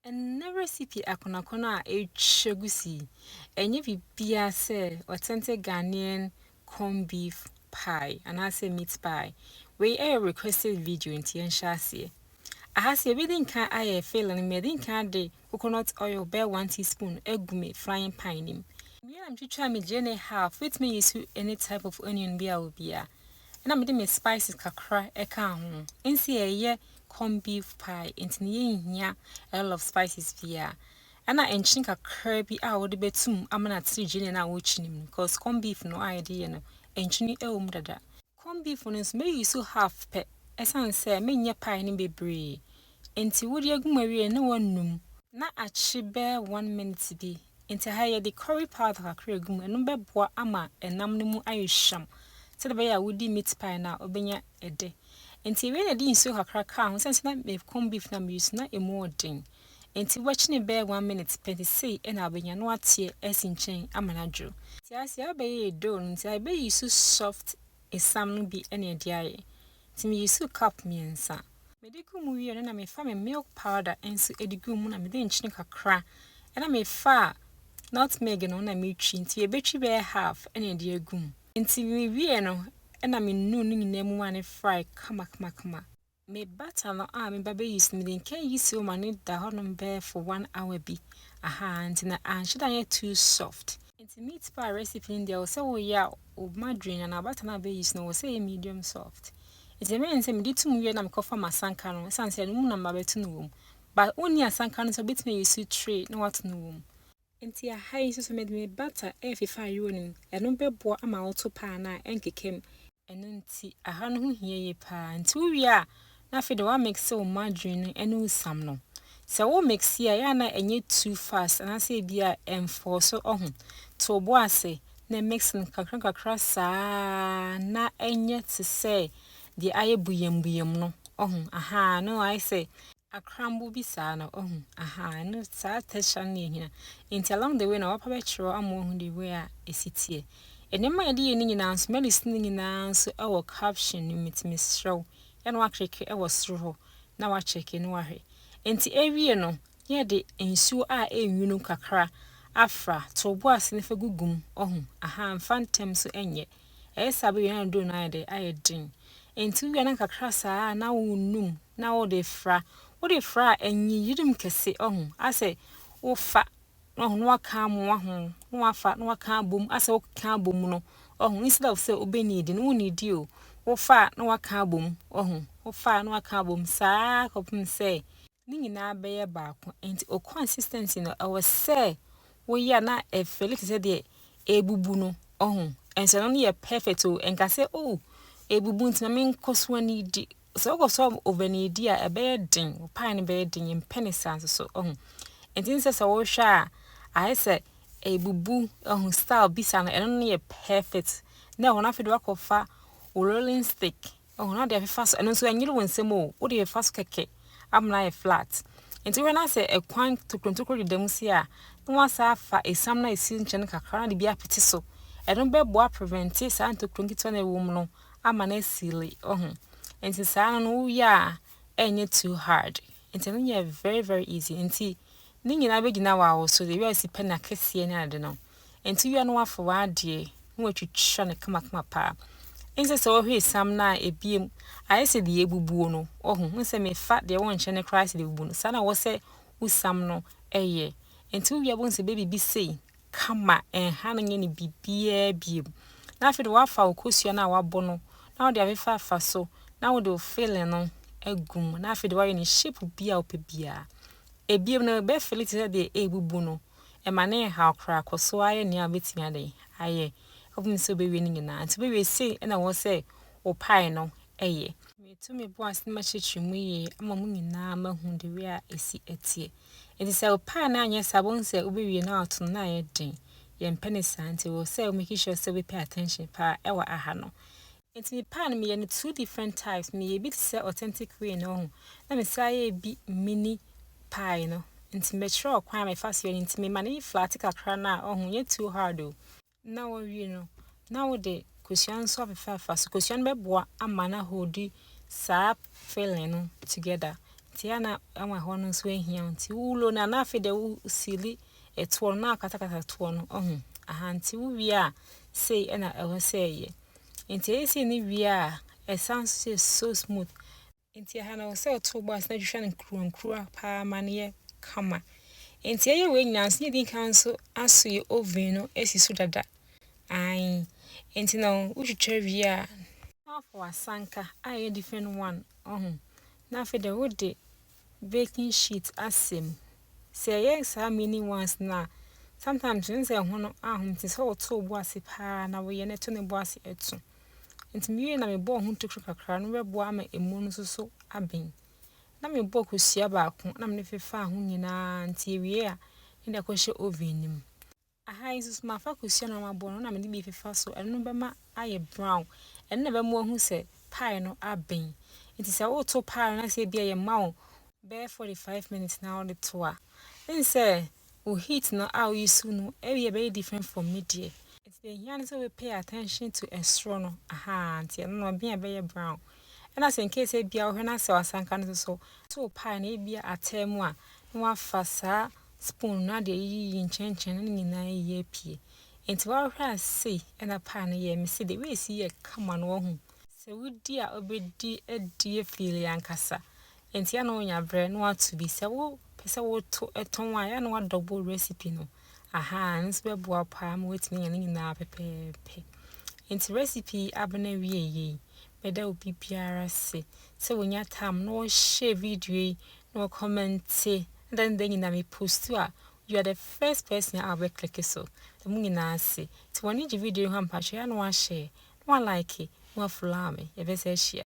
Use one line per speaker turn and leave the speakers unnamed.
And never recipe akonoakono echegusi. Enye bibia se authentic Ghanaian corned beef pie and I say meat pie. We a requested video in Tianshasi. I has a bidding can I fail and made can de coconut oil bear 1 teaspoon egg frying pan him. Me am to try me jenny half with me use any type of onion beer will be. And I'm me spices kakra e can ho. Nsi ye corned beef pie into ye a lot of spices via. And I enchin kakra bi a wode betum amana tiri jene na wochinim because corned beef no idea no enchini e dada. Corned beef no so me use half pe esan say me nya pie ni bebre. Enti wodi agumawie na wannum na achi be 1 minute bi. Enti ha ye the curry powder kakra agum eno beboa ama enam no mu ayehwam. Se de be ya wodi meat pie na obenya ede. Enti we na di nsu kakra ka ho sense na me corned beef na me use na emu odin. Enti watching be 1 minute penti say na obenya no atie esinchen amanadwo. Ti asia be ye do nti I be use soft esam no bi ene ade aye. Ti me use cup miensa. Mediku mu wie na me fa me milk powder enso edigu mu na me de nchine kakra. Na me fa nutmeg no na me twi nti e betwi be half ene ade agum. Nti me wie no na me nu no nyina mu ane fry kama. Me butter no me ba be use me den kan use o mane da hono be for 1 hour bi. Aha nti na should I too soft. Nti meat pie recipe in there say wo ya o madrin na butter na be use no say medium soft. It's a man say me di tum wie na me kofa masanka no san say no mu na mba betu no wom. But only asanka no so bit me use tray na what no wom. Enti a high so made me butter e fifa yonin eno bebo ama auto pa na enkekem eno nti aha no ho hie ye pa nti wo wie a na fe de wa mix o margarine eno usam no se wo mix ya na enye too fast na say bia enforce ohun to bo ase na mix kakra sa na enye te say the aye buyem no ohun aha no I say a crumble bi sa na ohun aha no sa teshan ne hina inti along the way na wapa be chiro amohu the way a esitie enema ye de ni nyina nso medicine nyina nso e wo caption ni mitimi srew ya no akreke e wo sro ho na wa check ni wa hwe inti ewie no ye de ensuo a enwunu kakra afra to bo asene fa gugum ohun aha mfantem so enye e sabe ye na do na ye de ayedin inti wie na kakra sa na wonum na wo de fra enyi yirim kese ohun ase wo fa ohun waka mo ho no afa no waka bom ase wo ka bom no ohun instead of say obenidi no nidi o wo fa no waka bom ohun wo fa no waka bom saa kopim say ni nyina beye baako enti o consistency no I was say wo ya na e felix say de ebubu no ohun enso no ye perfect o enka say oh ebubu nti na me nkoso ani di so go so overneedi a ebe din pie ne be din impeni sans so ohun entin se wo hwa I say ebubu ohun style bisa na eno ne perfect na ho na fe do akofa o rolling stick ohun na de fa so eno so anyire wonsem o wo de fa so keke amna e flat entin we na say ekwan tokrontokro de dem si a no wasa fa esam na esi nchen kakra na de bia pete so eno be boa prevent sa antokronkito na ewom no ama na sile ohun enti saa no ya enye too hard enti no ye very easy enti ni nyina be gina wa wo so de wi asipe na kese ni ade no enti wi no wafo wa ade no watwitwa ne kama pa enti se wo hwe sam na ebiem ayese de ebubuo no ohun nse me fa de won hye ne Christ de ebubu no sa na wo se usam no eye enti wi abon se baby bi sei kama ha no nye ne bibia biem na afi de wafa wo kosua na wabo no na wo de afa fa so na wo de feeling no egum na afi de wa ni shape bia opebia ebiem no be felix de ebubu no e mane ha kra koso aye ni abetimi ade aye obum so be we ni nyina anti be we say na wo say o pie no eye me to me bo asem ma chechemu ye ama mu nyina ma hu de we a esi etie enti say o pie na anya sabon say obe we na ato na aye den ye mpene santi wo say o make sure say we pay attention pa e wa aha no enti me pie no me ye 2 different types me ye bit say authentic way no na me say bi mini pie no enti me try kwa me fast you enti me mane flat kakra na ohun ye too hard o na wo wi no na wo de kusian so afa so kusian be boa ama na hodi sa feeling no together Tiana ama hono so ehia nti wulo na na fe de sili eto na katakata to no aha nti wu wi a sei na eho sei nti esi ni wi a sounds so smooth nti aha na so to boss na hwehwe ne kruankru pa mane kama nti eye we nyans ni din kan so aso ye oven no esi so dada ai nti no wuhwehwe wi a na for asanka a different one na fe de would baking sheet asim say yes many ones na sometimes when say hono ti so to boase pa na we ye ne to ne boase etu nti mi na me bo ho tukru kakra no bebo ama emu no so aben na me bo kosua ba ko na me fefa ho nyina nti ewie a inde ko hye oven nim aha isus ma fa kosua na ma bo no na me bi fefa so eno be ma aye brown eno na be mo hu se pie no aben nti se wo to pie na se bia ye ma be 45 minutes now the tour then say heat no how you no be different from media it's the yan so we pay attention to a straw no aha nti no be brown and as in case bia wo na se wasanka no so pie na bia atemu a no afasa spoon na de yi nchenchen ni na ye pie nti wa hwa sei na pie na ye me se de we si ye kama no ho se wudi a obedi adie feel yankasa enti ya no nya bre no atu bi se wo pese wo to eton wa ya no wa double recipe no aha nso be boa pa ma wetimi nya nyina pepepe enti recipe abena wie ye beda obi biara se wonya tam no share video no comment then nyina me post you are the first person I will click so the nyina se ti woni gi video ha mpa ya no wa share no like no follow me e be se share